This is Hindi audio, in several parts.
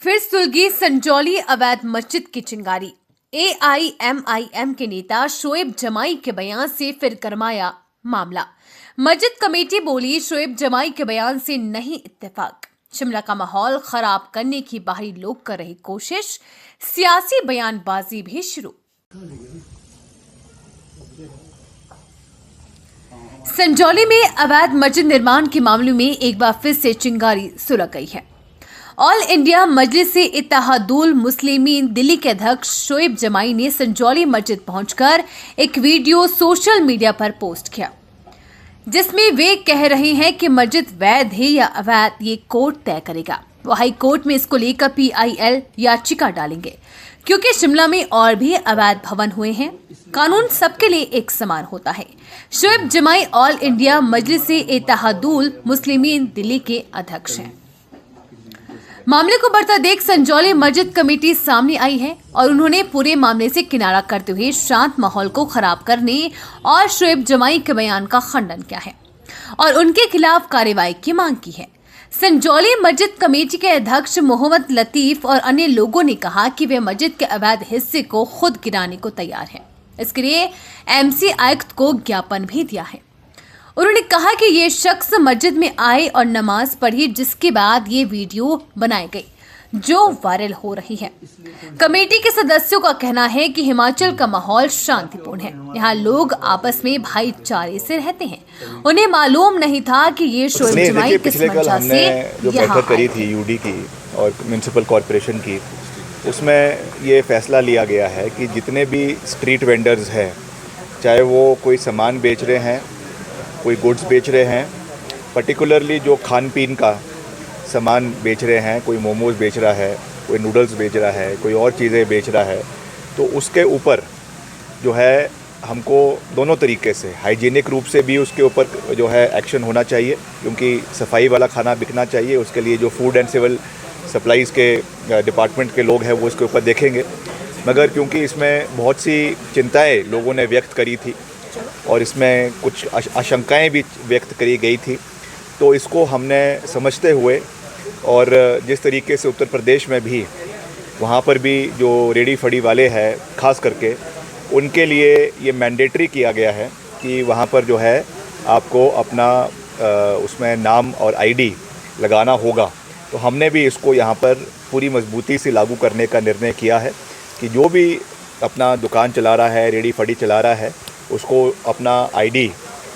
फिर सुलगी संजौली अवैध मस्जिद की चिंगारी। एआईएमआईएम के नेता शोएब जमाई के बयान से फिर गरमाया मामला। मस्जिद कमेटी बोली, शोएब जमाई के बयान से नहीं इत्तेफाक। शिमला का माहौल खराब करने की बाहरी लोग कर रही कोशिश, सियासी बयानबाजी भी शुरू। संजौली में अवैध मस्जिद निर्माण के मामले में एक बार फिर से चिंगारी सुलग गई है। ऑल इंडिया मजलिस इत्तेहादुल मुस्लिमीन दिल्ली के अध्यक्ष शोएब जमाई ने संजौली मस्जिद पहुंचकर एक वीडियो सोशल मीडिया पर पोस्ट किया, जिसमें वे कह रहे हैं कि मस्जिद वैध है या अवैध, ये कोर्ट तय करेगा। वो हाई कोर्ट में इसको लेकर PIL याचिका डालेंगे, क्योंकि शिमला में और भी अवैध भवन हुए हैं। कानून सबके लिए एक समान होता है। शोएब जमाई ऑल इंडिया मजलिस इत्तेहादुल मुस्लिमीन दिल्ली के अध्यक्ष हैं। मामले को बढ़ता देख संजौली मस्जिद कमेटी सामने आई है और उन्होंने पूरे मामले से किनारा करते हुए शांत माहौल को खराब करने और शोएब जमाई के बयान का खंडन किया है और उनके खिलाफ कार्रवाई की मांग की है। संजौली मस्जिद कमेटी के अध्यक्ष मोहम्मद लतीफ और अन्य लोगों ने कहा कि वे मस्जिद के अवैध हिस्से को खुद गिराने को तैयार हैं। इसके लिए MC आयुक्त को ज्ञापन भी दिया है। उन्होंने कहा कि ये शख्स मस्जिद में आए और नमाज पढ़ी, जिसके बाद ये वीडियो बनाई गई जो वायरल हो रही है। कमेटी के सदस्यों का कहना है कि हिमाचल का माहौल शांतिपूर्ण है। यहाँ लोग आपस में भाईचारे से रहते हैं। उन्हें मालूम नहीं था कि ये शोएब जमाई किस वजह से जो बैठक करी थी UD की और म्युनिसिपल कॉरपोरेशन की, उसमें ये फैसला लिया गया है कि जितने भी स्ट्रीट वेंडर्स हैं, चाहे वो कोई सामान बेच रहे हैं, कोई गुड्स बेच रहे हैं, पर्टिकुलरली जो खान पीन का सामान बेच रहे हैं, कोई मोमोज़ बेच रहा है, कोई नूडल्स बेच रहा है, कोई और चीज़ें बेच रहा है, तो उसके ऊपर जो है हमको दोनों तरीके से हाइजीनिक रूप से भी उसके ऊपर जो है एक्शन होना चाहिए, क्योंकि सफाई वाला खाना बिकना चाहिए। उसके लिए जो फूड एंड सिविल सप्लाईज़ के डिपार्टमेंट के लोग हैं वो इसके ऊपर देखेंगे। मगर क्योंकि इसमें बहुत सी चिंताएँ लोगों ने व्यक्त करी थी और इसमें कुछ आशंकाएं भी व्यक्त करी गई थी, तो इसको हमने समझते हुए और जिस तरीके से उत्तर प्रदेश में भी वहाँ पर भी जो रेडी फड़ी वाले हैं, ख़ास करके उनके लिए ये मैंडेटरी किया गया है कि वहाँ पर जो है आपको अपना उसमें नाम और ID लगाना होगा। तो हमने भी इसको यहाँ पर पूरी मजबूती से लागू करने का निर्णय किया है कि जो भी अपना दुकान चला रहा है, रेडी फड़ी चला रहा है, उसको अपना ID,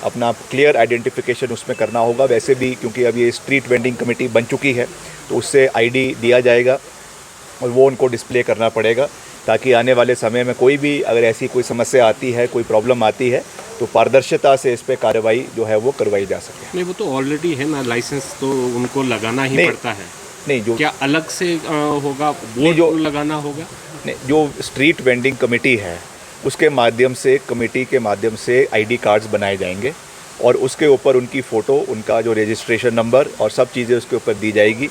अपना क्लियर आइडेंटिफिकेशन उसमें करना होगा। वैसे भी क्योंकि अब ये स्ट्रीट वेंडिंग कमेटी बन चुकी है, तो उससे ID दिया जाएगा और वो उनको डिस्प्ले करना पड़ेगा, ताकि आने वाले समय में कोई भी अगर ऐसी कोई समस्या आती है, कोई प्रॉब्लम आती है, तो पारदर्शिता से इस पर कार्रवाई जो है वो करवाई जा सके। नहीं, वो तो ऑलरेडी है ना, लाइसेंस तो उनको लगाना ही पड़ता है। नहीं, जो क्या अलग से होगा, वो जो लगाना होगा? नहीं, जो स्ट्रीट वेंडिंग कमेटी है उसके माध्यम से, कमेटी के माध्यम से ID कार्ड्स बनाए जाएंगे और उसके ऊपर उनकी फ़ोटो, उनका जो रजिस्ट्रेशन नंबर और सब चीज़ें उसके ऊपर दी जाएगी।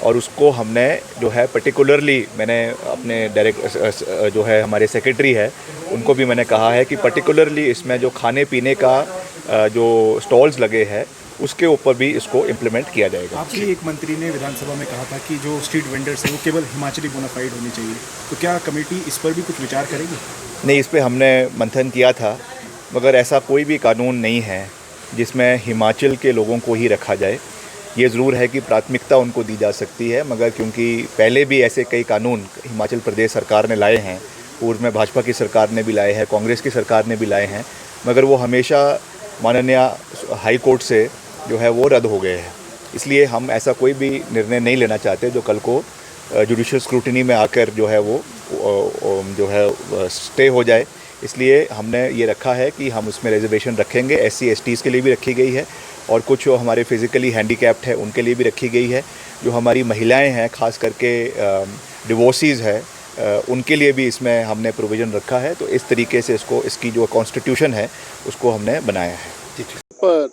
और उसको हमने जो है पर्टिकुलरली, मैंने अपने डायरेक्ट जो है हमारे सेक्रेटरी है उनको भी मैंने कहा है कि पर्टिकुलरली इसमें जो खाने पीने का जो स्टॉल्स लगे हैं उसके ऊपर भी इसको इम्प्लीमेंट किया जाएगा। आपके एक मंत्री ने विधानसभा में कहा था कि जो स्ट्रीट वेंडर्स हैं वो केवल हिमाचली बोनाफाइड होनी चाहिए, तो क्या कमेटी इस पर भी कुछ विचार करेगी? नहीं, इस पे हमने मंथन किया था, मगर ऐसा कोई भी कानून नहीं है जिसमें हिमाचल के लोगों को ही रखा जाए। ये ज़रूर है कि प्राथमिकता उनको दी जा सकती है, मगर क्योंकि पहले भी ऐसे कई कानून हिमाचल प्रदेश सरकार ने लाए हैं, पूर्व में भाजपा की सरकार ने भी लाए हैं, कांग्रेस की सरकार ने भी लाए हैं, मगर वो हमेशा माननीय हाई कोर्ट से जो है वो रद्द हो गए हैं। इसलिए हम ऐसा कोई भी निर्णय नहीं लेना चाहते जो कल को जुडिशियल स्क्रूटिनी में आकर जो है वो जो है स्टे हो जाए। इसलिए हमने ये रखा है कि हम उसमें रिजर्वेशन रखेंगे। SC STs के लिए भी रखी गई है और कुछ जो हमारे फिज़िकली हैंडीकैप्ड है उनके लिए भी रखी गई है। जो हमारी महिलाएं हैं, ख़ास करके डिवोर्सीज़ है, उनके लिए भी इसमें हमने प्रोविज़न रखा है। तो इस तरीके से इसको, इसकी जो कॉन्स्टिट्यूशन है उसको हमने बनाया है। पर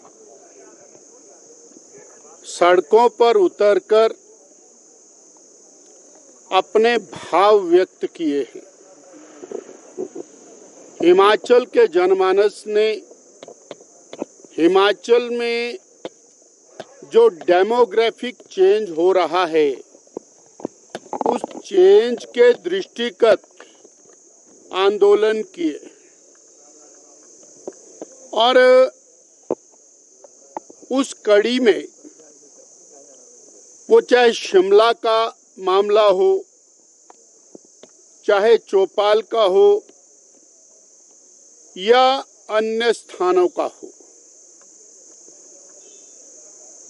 सड़कों पर उतरकर अपने भाव व्यक्त किए हैं। हिमाचल के जनमानस ने हिमाचल में जो डेमोग्राफिक चेंज हो रहा है चेंज के दृष्टिगत आंदोलन किए और उस कड़ी में वो चाहे शिमला का मामला हो, चाहे चौपाल का हो या अन्य स्थानों का हो,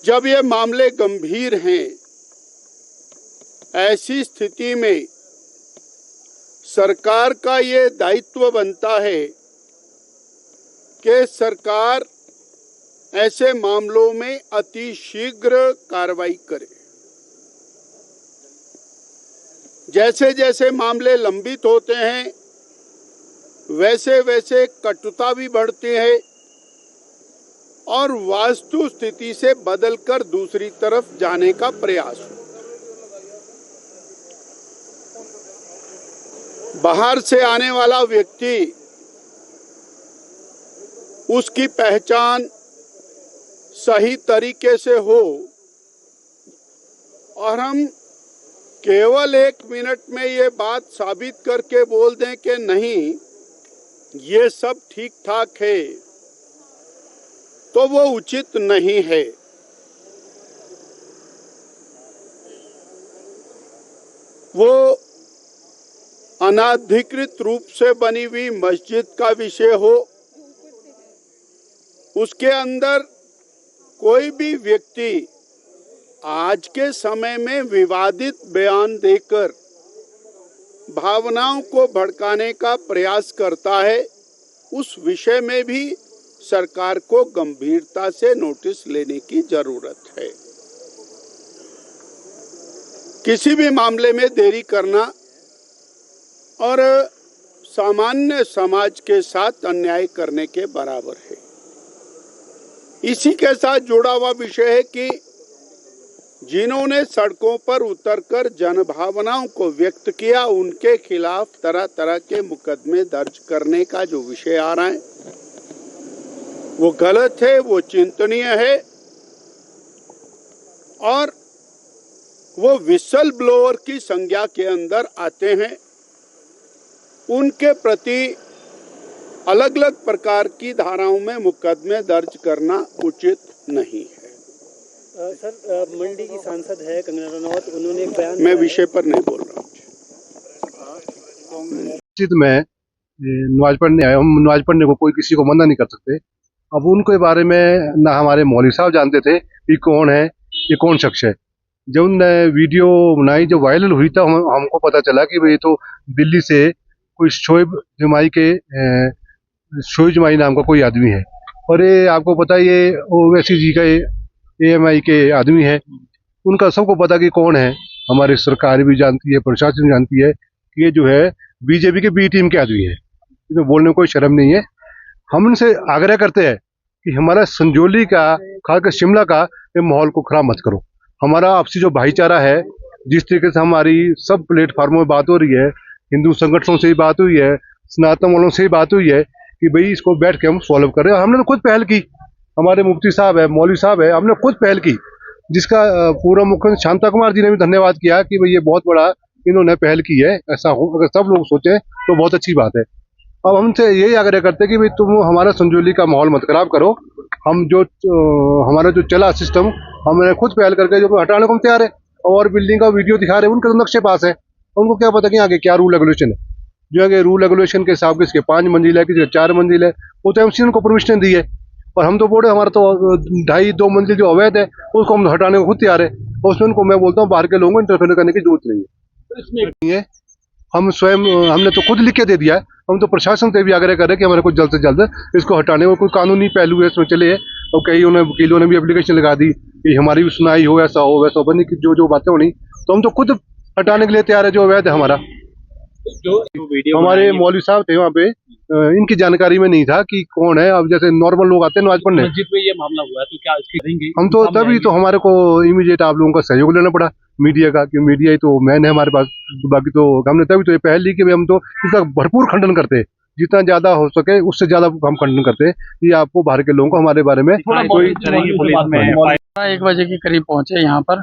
जब ये मामले गंभीर हैं, ऐसी स्थिति में सरकार का ये दायित्व बनता है कि सरकार ऐसे मामलों में अति शीघ्र कार्रवाई करे। जैसे जैसे मामले लंबित होते हैं, वैसे वैसे कटुता भी बढ़ती है और वास्तु स्थिति से बदलकर दूसरी तरफ जाने का प्रयास होता है। बाहर से आने वाला व्यक्ति, उसकी पहचान सही तरीके से हो और हम केवल 1 मिनट में ये बात साबित करके बोल दें कि नहीं ये सब ठीक ठाक है, तो वो उचित नहीं है। वो अनाधिकृत रूप से बनी हुई मस्जिद का विषय हो, उसके अंदर कोई भी व्यक्ति आज के समय में विवादित बयान देकर भावनाओं को भड़काने का प्रयास करता है, उस विषय में भी सरकार को गंभीरता से नोटिस लेने की जरूरत है। किसी भी मामले में देरी करना और सामान्य समाज के साथ अन्याय करने के बराबर है। इसी के साथ जुड़ा हुआ विषय है कि जिन्होंने सड़कों पर उतरकर जनभावनाओं को व्यक्त किया, उनके खिलाफ तरह तरह के मुकदमे दर्ज करने का जो विषय आ रहा है वो गलत है, वो चिंतनीय है और वो विसल ब्लोअर की संज्ञा के अंदर आते हैं। उनके प्रति अलग अलग प्रकार की धाराओं में मुकदमे दर्ज करना उचित नहीं है। सर, मंडी की सांसद है कंगना रनौत, उन्होंने एक बयान, मैं विषय पर नहीं बोल रहा हूँ। में नमाज पढ़ने आए, हम नमाज पढ़ने को कोई किसी को मना नहीं कर सकते। अब उनके बारे में ना हमारे मौलवी साहब जानते थे कि कौन है, ये कौन शख्स है। जब उनने वीडियो बनाई, जो वायरल हुई, तो हमको पता चला कि भाई तो दिल्ली से कोई शोएब जमाई नाम का कोई आदमी है। और ये आपको पता है, ये ओवैसी जी का AMI के आदमी है। उनका सबको पता कि कौन है। हमारी सरकार भी जानती है, प्रशासन भी जानती है कि ये जो है BJP के B टीम के आदमी है। इसमें बोलने में कोई शर्म नहीं है। हम उनसे आग्रह करते हैं कि हमारा संजौली का, खासकर शिमला का ये माहौल को खराब मत करो। हमारा आपसी जो भाईचारा है, जिस तरीके से हमारी सब प्लेटफार्मों में बात हो रही है, हिंदू संगठनों से भी बात हुई है, सनातन वालों से भी बात हुई है कि भाई इसको बैठ के हम सॉल्व कर रहे हैं। हमने तो खुद पहल की, हमारे मुफ्ती साहब है, मौलवी साहब है, हमने खुद पहल की, जिसका पूर्व मुख्यमंत्री शांता कुमार जी ने भी धन्यवाद किया कि भाई ये बहुत बड़ा इन्होंने पहल की है। ऐसा हो, अगर सब लोग सोचें तो बहुत अच्छी बात है। अब हमसे यही आग्रह करते हैं कि भाई तुम हमारा संजौली का माहौल मत खराब करो। हम जो हमारा जो चला सिस्टम, हमने खुद पहल करके जो हटाने को हम तैयार है। और बिल्डिंग का वीडियो दिखा रहे हैं, उनके तो नक्शे पास है, उनको क्या पता कि आगे क्या रूल रेगुलेशन है। जो आगे रूल रेगुलेशन के हिसाब किसी के 5 मंजिल है, किसी के 4 मंजिल है, वो तो MCN को परमिशन दी है। और हम तो बोले हमारा तो 2.5-2 मंजिल जो अवैध है उसको हम हटाने को खुद तैयार है। और उसमें उनको मैं बोलता हूँ बाहर के लोगों को इंटरफेयर करने की जरूरत नहीं है। हम स्वयं, हमने तो खुद लिख के दे दिया है। हम तो प्रशासन से भी आग्रह कर रहे हैं कि हमारे को जल्द से जल्द इसको हटाने में कोई कानूनी पहलू है इसमें चले। और कई वकीलों ने भी एप्लीकेशन लगा दी कि हमारी भी सुनाई हो, ऐसा हो वैसा हो, की जो बातें होनी, तो हम तो खुद हटाने के लिए तैयार है जो अवैध है हमारा। जो वीडियो हमारे मौलवी साहब थे वहाँ पे, इनकी जानकारी में नहीं था कि कौन है। अब जैसे नॉर्मल लोग आते हैं नमाज पढ़ने, मस्जिद में ये मामला हुआ है तो क्या इसकी करेंगे? हम तो तभी तो हमारे को इमीडिएट आप लोगों का सहयोग लेना पड़ा, मीडिया का, कि मीडिया ही तो मैन है हमारे पास। तो बाकी तो हमने तभी तो ये पहल ली कि हम तो इसका भरपूर खंडन करते हैं, जितना ज्यादा हो सके उससे ज्यादा हम खंडन करते हैं। ये आपको बाहर के लोगों को हमारे बारे में कोई 1 बजे के करीब पहुंचे यहाँ पर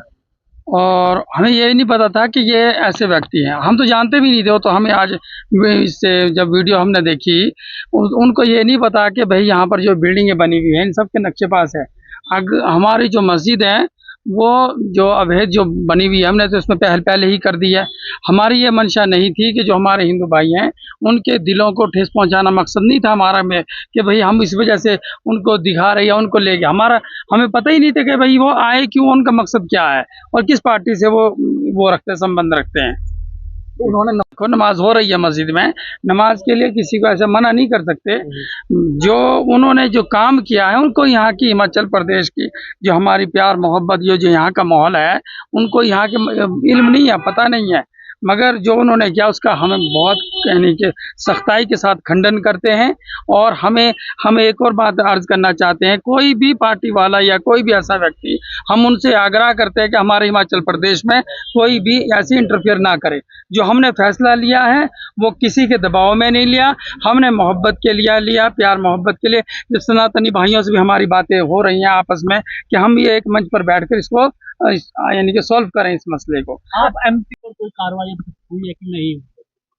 और हमें ये नहीं पता था कि ये ऐसे व्यक्ति हैं, हम तो जानते भी नहीं थे। वो तो हमें आज इससे जब वीडियो हमने देखी उनको ये नहीं पता कि भाई यहाँ पर जो बिल्डिंगें बनी हुई हैं इन सब के नक्शे पास है। हमारी जो मस्जिद है वो जो अवैध जो बनी हुई है हमने तो उसमें पहले ही कर दी है। हमारी ये मंशा नहीं थी कि जो हमारे हिंदू भाई हैं उनके दिलों को ठेस पहुंचाना मकसद नहीं था हमारा में कि भाई हम इस वजह से उनको दिखा रहे या उनको ले गए। हमें पता ही नहीं था कि भाई वो आए क्यों, उनका मकसद क्या है और किस पार्टी से वो रखते संबंध रखते हैं। तो उन्होंने नमाज हो रही है मस्जिद में, नमाज के लिए किसी को ऐसा मना नहीं कर सकते। जो उन्होंने जो काम किया है उनको यहाँ की हिमाचल प्रदेश की जो हमारी प्यार मोहब्बत जो यहाँ का माहौल है उनको यहाँ के इल्म नहीं है, पता नहीं है। मगर जो उन्होंने किया उसका हमें बहुत यानी कि सख्ताई के साथ खंडन करते हैं। और हम एक और बात अर्ज करना चाहते हैं, कोई भी पार्टी वाला या कोई भी ऐसा व्यक्ति, हम उनसे आग्रह करते हैं कि हमारे हिमाचल प्रदेश में कोई भी ऐसी इंटरफेयर ना करे। जो हमने फैसला लिया है वो किसी के दबाव में नहीं लिया, हमने मोहब्बत के लिए लिया, प्यार मोहब्बत के लिए। जो सनातनी भाइयों से भी हमारी बातें हो रही हैं आपस में कि हम ये एक मंच पर बैठकर इसको यानी कि सॉल्व करें इस मसले को। आप एमपी पर कोई कार्रवाई हुई है कि नहीं?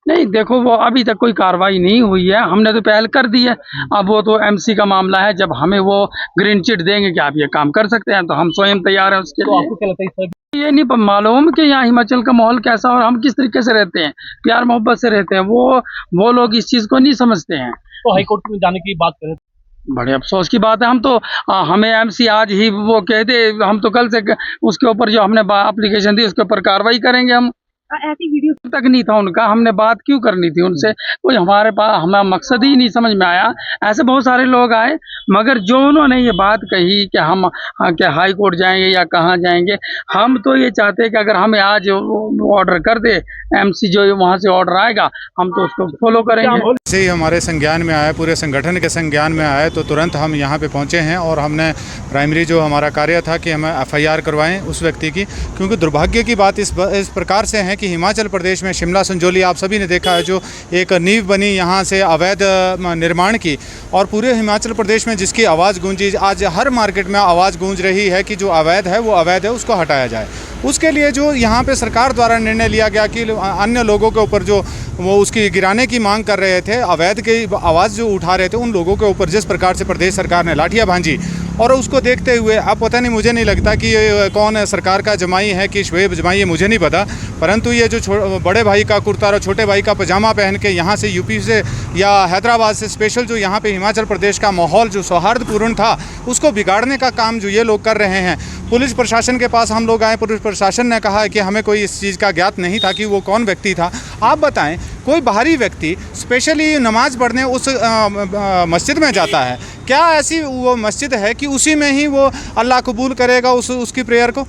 नहीं, देखो वो अभी तक कोई कार्रवाई नहीं हुई है, हमने तो पहल कर दी है। अब वो तो एमसी का मामला है, जब हमें वो ग्रीन चिट देंगे कि आप ये काम कर सकते हैं तो हम स्वयं तैयार हैं उसके लिए। आपको क्या लगता है ये नहीं मालूम कि यहाँ हिमाचल का माहौल कैसा और हम किस तरीके से रहते हैं, प्यार मोहब्बत से रहते हैं। वो लोग इस चीज़ को नहीं समझते हैं। तो हाईकोर्ट में जाने की बात करें, बड़े अफसोस की बात है। हम तो हमें एमसी आज ही वो कह दे, हम तो कल से उसके ऊपर जो हमने एप्लीकेशन दी उसके ऊपर कार्रवाई करेंगे। हम ऐसी वीडियो तक नहीं था उनका, हमने बात क्यों करनी थी उनसे, कोई हमारे पास हमें मकसद ही नहीं समझ में आया। ऐसे बहुत सारे लोग आए, मगर जो उन्होंने ये बात कही कि हम हाई कोर्ट जाएंगे या कहाँ जाएंगे, हम तो ये चाहते हैं कि अगर हमें आज ऑर्डर कर दे एमसी, जो वहाँ से ऑर्डर आएगा हम तो उसको फॉलो करेंगे। जैसे ही हमारे संज्ञान में आया, पूरे संगठन के संज्ञान में आया, तो तुरंत हम यहाँ पे पहुँचे हैं और हमने प्राइमरी जो हमारा कार्य था कि हमें एफआईआर करवाएं उस व्यक्ति की। क्योंकि दुर्भाग्य की बात इस प्रकार से है कि हिमाचल प्रदेश में शिमला संजौली आप सभी ने देखा है, जो एक नींव बनी यहाँ से अवैध निर्माण की, और पूरे हिमाचल प्रदेश में जिसकी आवाज़ गूंजी, आज हर मार्केट में आवाज़ गूंज रही है कि जो अवैध है वो अवैध है, उसको हटाया जाए। उसके लिए जो यहाँ पे सरकार द्वारा निर्णय लिया गया कि अन्य लोगों के ऊपर जो वो उसकी गिराने की मांग कर रहे थे, अवैध की आवाज़ जो उठा रहे थे, उन लोगों के ऊपर जिस प्रकार से प्रदेश सरकार ने लाठियाँ भांजी, और उसको देखते हुए अब पता नहीं, मुझे नहीं लगता कि ये कौन सरकार का जमाई है कि शोएब जमाई, ये मुझे नहीं पता, परंतु ये जो बड़े भाई का कुर्ता और छोटे भाई का पजामा पहन के यहाँ से यूपी से या हैदराबाद से स्पेशल जो यहाँ पे हिमाचल प्रदेश का माहौल जो सौहार्दपूर्ण था उसको बिगाड़ने का काम जो ये लोग कर रहे हैं। पुलिस प्रशासन के पास हम लोग आए, पुलिस प्रशासन ने कहा कि हमें कोई इस चीज़ का ज्ञात नहीं था कि वो कौन व्यक्ति था। आप बताएं, कोई बाहरी व्यक्ति स्पेशली नमाज पढ़ने उस मस्जिद में जाता है, क्या ऐसी वो मस्जिद है कि उसी में ही वो अल्लाह कबूल करेगा उसकी प्रेयर को?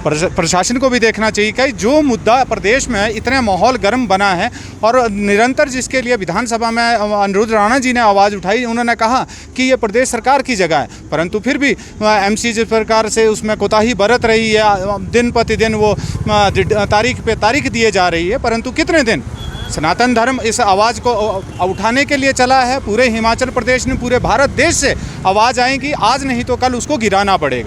प्रशासन को भी देखना चाहिए कि जो मुद्दा प्रदेश में इतने माहौल गर्म बना है और निरंतर जिसके लिए विधानसभा में अनिरुद्ध राणा जी ने आवाज़ उठाई, उन्होंने कहा कि ये प्रदेश सरकार की जगह है, परंतु फिर भी एमसी जिस प्रकार से उसमें कोताही बरत रही है, दिन प्रतिदिन वो तारीख पे तारीख दिए जा रही है, परंतु कितने दिन सनातन धर्म इस आवाज़ को उठाने के लिए चला है। पूरे हिमाचल प्रदेश ने, पूरे भारत देश से आवाज़ आएगी, आज नहीं तो कल उसको गिराना पड़ेगा।